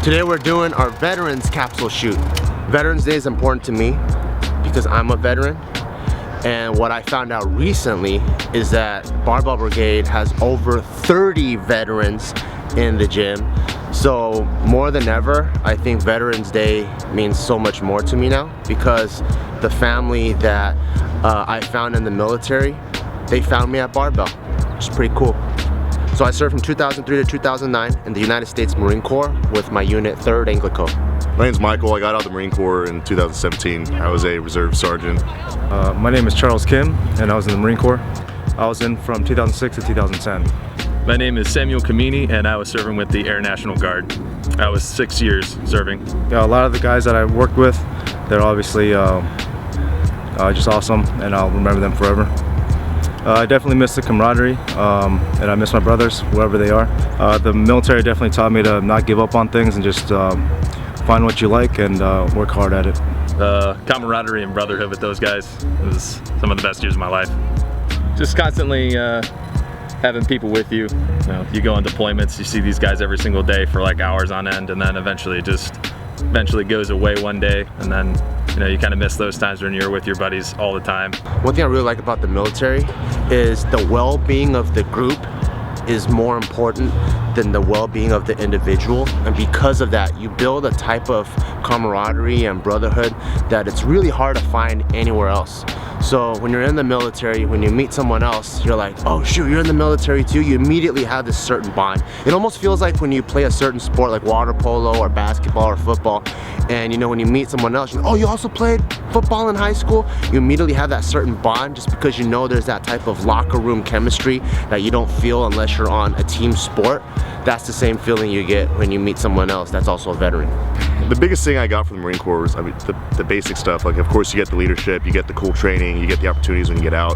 Today we're doing our Veterans Capsule Shoot. Veterans Day is important to me because I'm a veteran. And what I found out recently is that Barbell Brigade has over 30 veterans in the gym. So more than ever, I think Veterans Day means so much more to me now because the family that I found in the military, they found me at Barbell, which is pretty cool. So I served from 2003 to 2009 in the United States Marine Corps with my unit 3rd Anglico. My name's Michael. I got out of the Marine Corps in 2017. I was a reserve sergeant. My name is Charles Kim, and I was in the Marine Corps. I was in from 2006 to 2010. My name is Samuel Kamini, and I was serving with the Air National Guard. I was 6 years serving. Yeah, a lot of the guys that I worked with, they're obviously just awesome, and I'll remember them forever. I definitely miss the camaraderie, and I miss my brothers, wherever they are. The military definitely taught me to not give up on things and just find what you like and work hard at it. Camaraderie and brotherhood with those guys was some of the best years of my life. Just constantly having people with you. You go on deployments, you see these guys every single day for like hours on end, and then eventually it just goes away one day, and then you kind of miss those times when you're with your buddies all the time. One thing I really like about the military is the well-being of the group is more important than the well-being of the individual, and because of that you build a type of camaraderie and brotherhood that it's really hard to find anywhere else. So when you're in the military, when you meet someone else, you're like, oh shoot, you're in the military too. You immediately have this certain bond. It almost feels like when you play a certain sport like water polo or basketball or football, and when you meet someone else, oh, you also played football in high school? You immediately have that certain bond just because there's that type of locker room chemistry that you don't feel unless you're on a team sport. That's the same feeling you get when you meet someone else that's also a veteran. The biggest thing I got from the Marine Corps was, the basic stuff. Like, of course, you get the leadership, you get the cool training, you get the opportunities when you get out.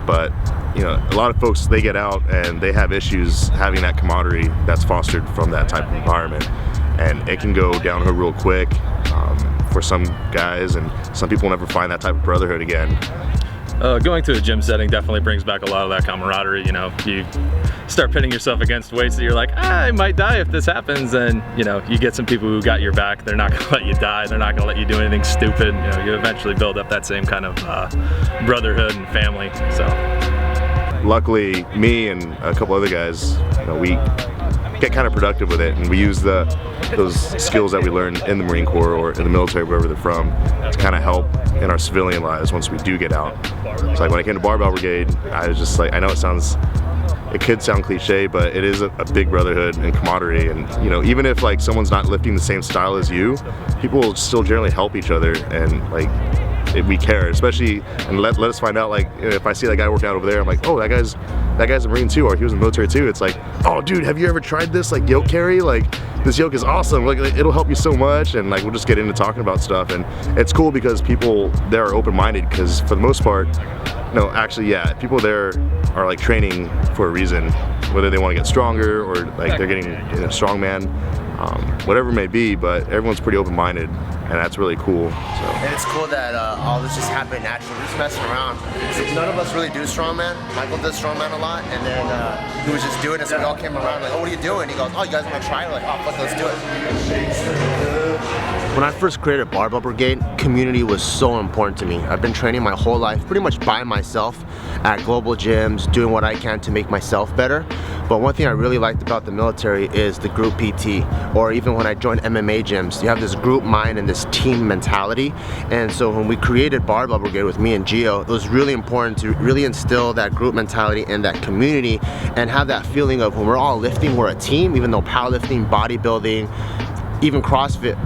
But, a lot of folks, they get out and they have issues having that camaraderie that's fostered from that type of environment. And it can go downhill real quick for some guys, and some people never find that type of brotherhood again. Going to a gym setting definitely brings back a lot of that camaraderie. You start pitting yourself against weights that you're like, I might die if this happens, and you get some people who got your back. They're not gonna let you die. They're not gonna let you do anything stupid. You eventually build up that same kind of brotherhood and family. So luckily, me and a couple other guys, we get kind of productive with it, and we use those skills that we learn in the Marine Corps or in the military, wherever they're from, to kind of help in our civilian lives once we do get out. It's like when I came to Barbell Brigade, I was just like, I know it could sound cliche, but it is a big brotherhood and camaraderie, and even if like someone's not lifting the same style as you, people will still generally help each other, and like we care, especially, and let us find out, like, if I see that guy working out over there, I'm like, oh, that guy's a Marine too, or he was in the military too. It's like, oh dude, have you ever tried this like yoke carry? Like, this yoke is awesome. Like it'll help you so much, and like we'll just get into talking about stuff, and it's cool because people there are open-minded, because for the most part, actually, yeah, people there are like training for a reason, whether they want to get stronger or like they're getting strongman, whatever it may be, but everyone's pretty open-minded, and that's really cool. So. And it's cool that all this just happened naturally. We're just messing around. So none of us really do strongman. Michael does strongman a lot, and then he was just doing it, so we all came around like, oh, what are you doing? He goes, oh, you guys want to try? We're like, oh, fuck, let's do it. When I first created Barbell Brigade, community was so important to me. I've been training my whole life pretty much by myself at global gyms, doing what I can to make myself better. But one thing I really liked about the military is the group PT, or even when I joined MMA gyms, you have this group mind and this team mentality. And so when we created Barbell Brigade with me and Gio, it was really important to really instill that group mentality and that community, and have that feeling of when we're all lifting, we're a team, even though powerlifting, bodybuilding, even CrossFit,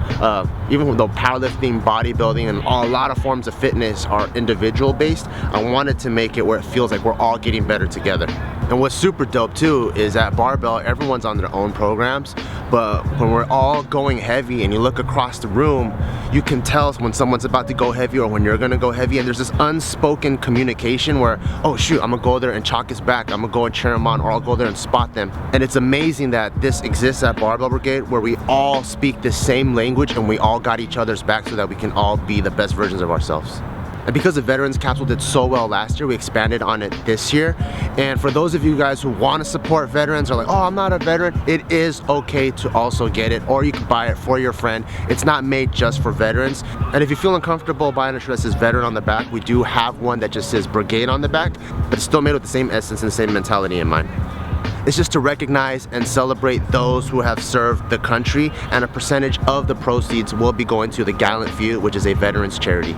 even though powerlifting, bodybuilding, and a lot of forms of fitness are individual based, I wanted to make it where it feels like we're all getting better together. And what's super dope too is at Barbell, everyone's on their own programs, but when we're all going heavy and you look across the room, you can tell when someone's about to go heavy or when you're gonna go heavy, and there's this unspoken communication where, oh shoot, I'm gonna go there and chalk his back, I'm gonna go and cheer him on, or I'll go there and spot them. And it's amazing that this exists at Barbell Brigade, where we all speak the same language and we all got each other's back so that we can all be the best versions of ourselves. And because the Veterans capsule did so well last year, we expanded on it this year. And for those of you guys who want to support veterans, or like, oh, I'm not a veteran, it is okay to also get it, or you can buy it for your friend. It's not made just for veterans. And if you feel uncomfortable buying a shirt that says veteran on the back, we do have one that just says brigade on the back, but it's still made with the same essence and the same mentality in mind. It's just to recognize and celebrate those who have served the country, and a percentage of the proceeds will be going to the Gallant Few, which is a veterans charity.